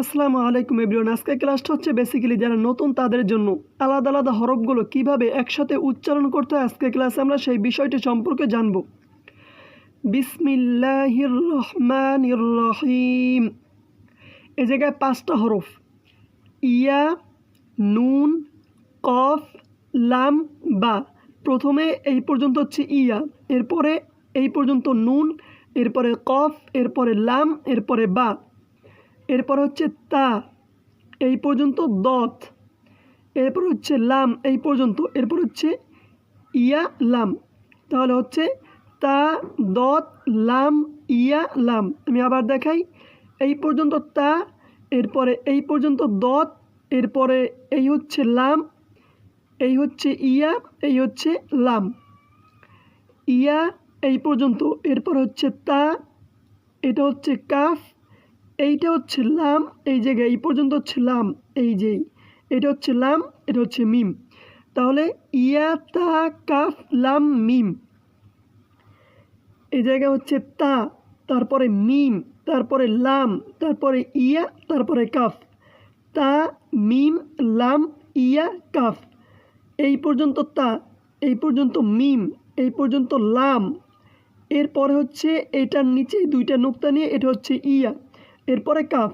আসসালামু আলাইকুম এভরিওয়ান। আজকের ক্লাসটা হচ্ছে বেসিক্যালি যারা নতুন তাদের জন্য আলাদা আলাদা হরফগুলো কিভাবে একসাথে উচ্চারণ করতে হয় আজকের ক্লাসে আমরা সেই বিষয়টি সম্পর্কে জানব। বিসমিল্লাহির রহমানির রহিম। এই জায়গায় 5টা হরফ, ইয়া, নুন, কফ, লাম, বা। প্রথমে এই পর্যন্ত হচ্ছে ইয়া, এরপরে এই পর্যন্ত নুন, এরপরে কফ, এরপরে লাম, এরপরে বা, এরপর হচ্ছে তা, এই পর্যন্ত দত, এরপর হচ্ছে লাম এই পর্যন্ত, এরপর হচ্ছে ইয়া লাম। তাহলে হচ্ছে তা, দত, লাম, ইয়া, লাম। আমি আবার দেখাই, এই পর্যন্ত তা, এরপরে এই পর্যন্ত দত, এরপরে এই হচ্ছে লাম, এই হচ্ছে ইয়া, এই হচ্ছে লাম। ইয়া এই পর্যন্ত, এরপর হচ্ছে তা, এটা হচ্ছে কাফ, এইটা হচ্ছে লাম, এই জায়গায় এই পর্যন্ত হচ্ছে লাম, এই যেই এটা হচ্ছে লাম, এটা হচ্ছে মিম। তাহলে ইয়া, তা, কাফ, লাম, মিম। এই জায়গায় হচ্ছে তা, তারপরে মিম, তারপরে লাম, তারপরে ইয়া, তারপরে কাফ। তা, মিম, লাম, ইয়া, কাফ। এই পর্যন্ত তা, এই পর্যন্ত মিম, এই পর্যন্ত লাম, এরপরে হচ্ছে এটার নিচে 2টা নুক্তা নিয়ে এটা হচ্ছে ইয়া, এরপরে কাফ,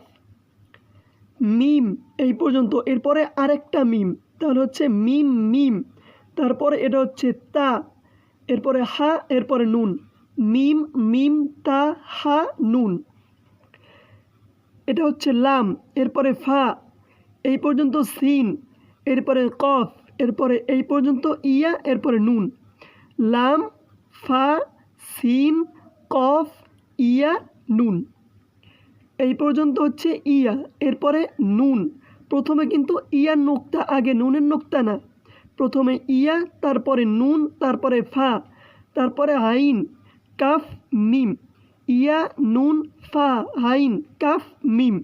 মিম এই পর্যন্ত, এরপরে আরেকটা মিম, তাহলে হচ্ছে মিম মিম। তারপরে এটা হচ্ছে তা, এরপরে হা, এরপরে নুন, মিম মিম তা হা নুন। এটা হচ্ছে লাম, এরপরে ফা, এই পর্যন্ত সিন, এরপরে কফ, এরপরে এই পর্যন্ত ইয়া, এরপরে নুন। লাম, ফা, সিন, কফ, ইয়া, নুন। এই পর্যন্ত হচ্ছে ইয়া, এরপরে নুন। প্রথমে কিন্তু ইয়ার নোক্তা আগে, নুনের নোক্তা না। প্রথমে ইয়া, তারপরে নুন, তারপরে ফা, তারপরে আইন, কাফ, মিম। ইয়া, নুন, ফা, আইন, কাফ, মিম।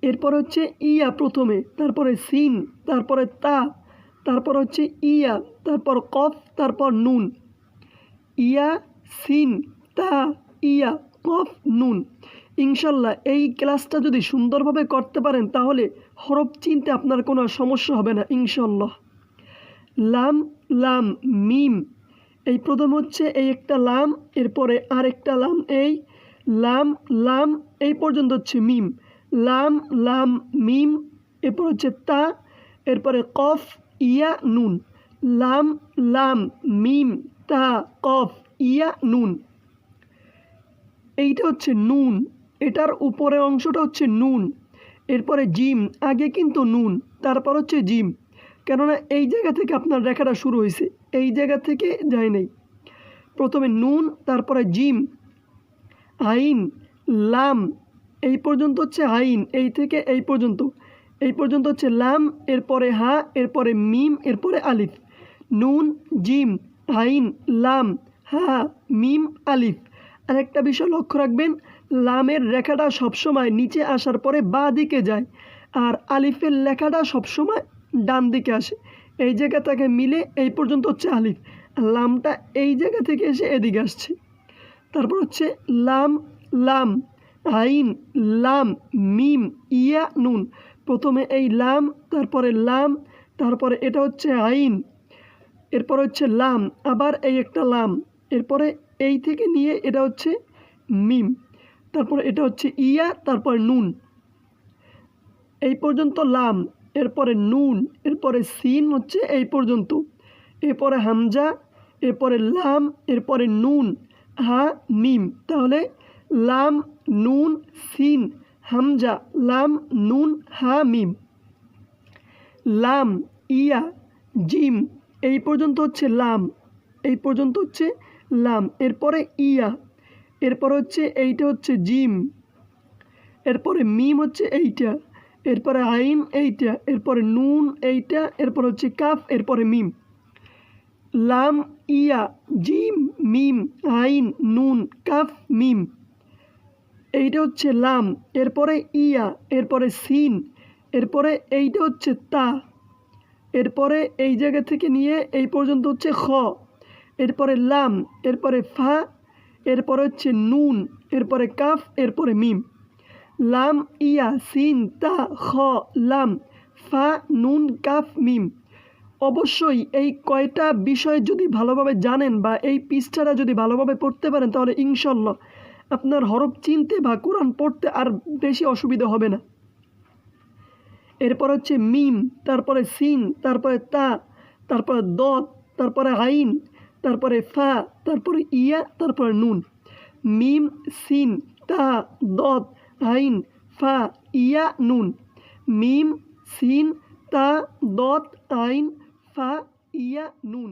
এরপর হচ্ছে ইয়া প্রথমে, তারপরে সিন, তারপরে তা, তারপর হচ্ছে ইয়া, তারপর কফ, তারপর নুন। ইয়া, সিন, তা, ইয়া, কফ, নুন। ইনশাল্লাহ এই ক্লাসটা যদি সুন্দরভাবে করতে পারেন তাহলে হরফ চিনতে আপনার কোনো সমস্যা হবে না ইনশাল্লাহ। লাম, লাম, মিম। এই প্রথম হচ্ছে এই একটা লাম, এরপরে আরেকটা লাম, এই লাম, লাম, এই পর্যন্ত হচ্ছে মিম। লাম, লাম, মিম, এরপর হচ্ছে তা, এরপরে কফ, ইয়া, নুন। লাম, লাম, মিম, তা, কফ, ইয়া, নুন। এইটা হচ্ছে নুন, এটার উপরের অংশটা হচ্ছে নুন, এরপরে জিম, আগে কিন্তু নুন, তারপর হচ্ছে জিম। কেননা এই জায়গা থেকে আপনার রেখাটা শুরু হয়েছে, এই জায়গা থেকে যায় নাই। প্রথমে নুন, তারপরে জিম, আইন, লাম, এই পর্যন্ত হচ্ছে আইন, এই থেকে এই পর্যন্ত, এই পর্যন্ত হচ্ছে লাম, এরপরে হা, এরপরে মিম, এরপরে আলিফ। নুন, জিম, আইন, লাম, হা, মিম, আলিফ। আরেকটা বিষয় লক্ষ্য রাখবেন, লামের রেখাটা সবসময় নিচে আসার পরে বাঁ দিকে যায়, আর আলিফের লেখাটা সবসময় ডান দিকে আসে। এই জায়গা থেকে মিলে এই পর্যন্ত হচ্ছে আলিফ, লামটা এই জায়গা থেকে এসে এদিকে আসছে। তারপর হচ্ছে লাম, লাম, আইন, লাম, মিম, ইয়া, নুন। প্রথমে এই লাম, তারপরে লাম, তারপরে এটা হচ্ছে আইন, এরপর হচ্ছে লাম, আবার এই একটা লাম, এরপরে এই থেকে নিয়ে এটা হচ্ছে মিম, তারপরে এটা হচ্ছে ইয়া, তারপরে নুন। এই পর্যন্ত লাম, এরপরে নুন, এরপরে সিন হচ্ছে এই পর্যন্ত, এরপরে হামজা, এরপরে লাম, এরপরে নুন, হা, মিম। তাহলে লাম, নুন, সিন, হামজা, লাম, নুন, হা, মিম। লাম, ইয়া, জিম, এই পর্যন্ত হচ্ছে লাম, এই পর্যন্ত হচ্ছে লাম, এরপরে ইয়া, এরপর হচ্ছে এইটা হচ্ছে জিম, এরপরে মিম হচ্ছে এইটা, এরপরে আইন এইটা, এরপরে নুন এইটা, এরপর হচ্ছে কাফ, এরপরে মিম। লাম, ইয়া, জিম, মিম, আইন, নুন, কাফ, মিম। এইটা হচ্ছে লাম, এরপরে ইয়া, এরপরে সিন, এরপরে এইটা হচ্ছে তা, এরপরে এই জায়গা থেকে নিয়ে এই পর্যন্ত হচ্ছে খ, এরপরে লাম, এরপরে ফা, এরপরে হচ্ছে নুন, এরপরে কাফ, এরপরে মিম। লাম ইয়া সিন তা খ লাম ফা নুন কাফ মিম। অবশ্যই এই কয়টা বিষয় যদি ভালোভাবে জানেন বা এই পৃষ্ঠাটা যদি ভালোভাবে পড়তে পারেন তাহলে ইনশাল্লাহ আপনার হরফ চিনতে বা কোরআন পড়তে আর বেশি অসুবিধা হবে না। এরপর হচ্ছে মিম, তারপরে সিন, তারপরে তা, তারপরে দত, তারপরে আইন, তারপরে ফা, তারপরে ইয়া, তারপরে নুন। মিম সিন তা দত আইন ফা ইয়া নুন। মিম সিন তা দত আইন ফা ইয়া নুন।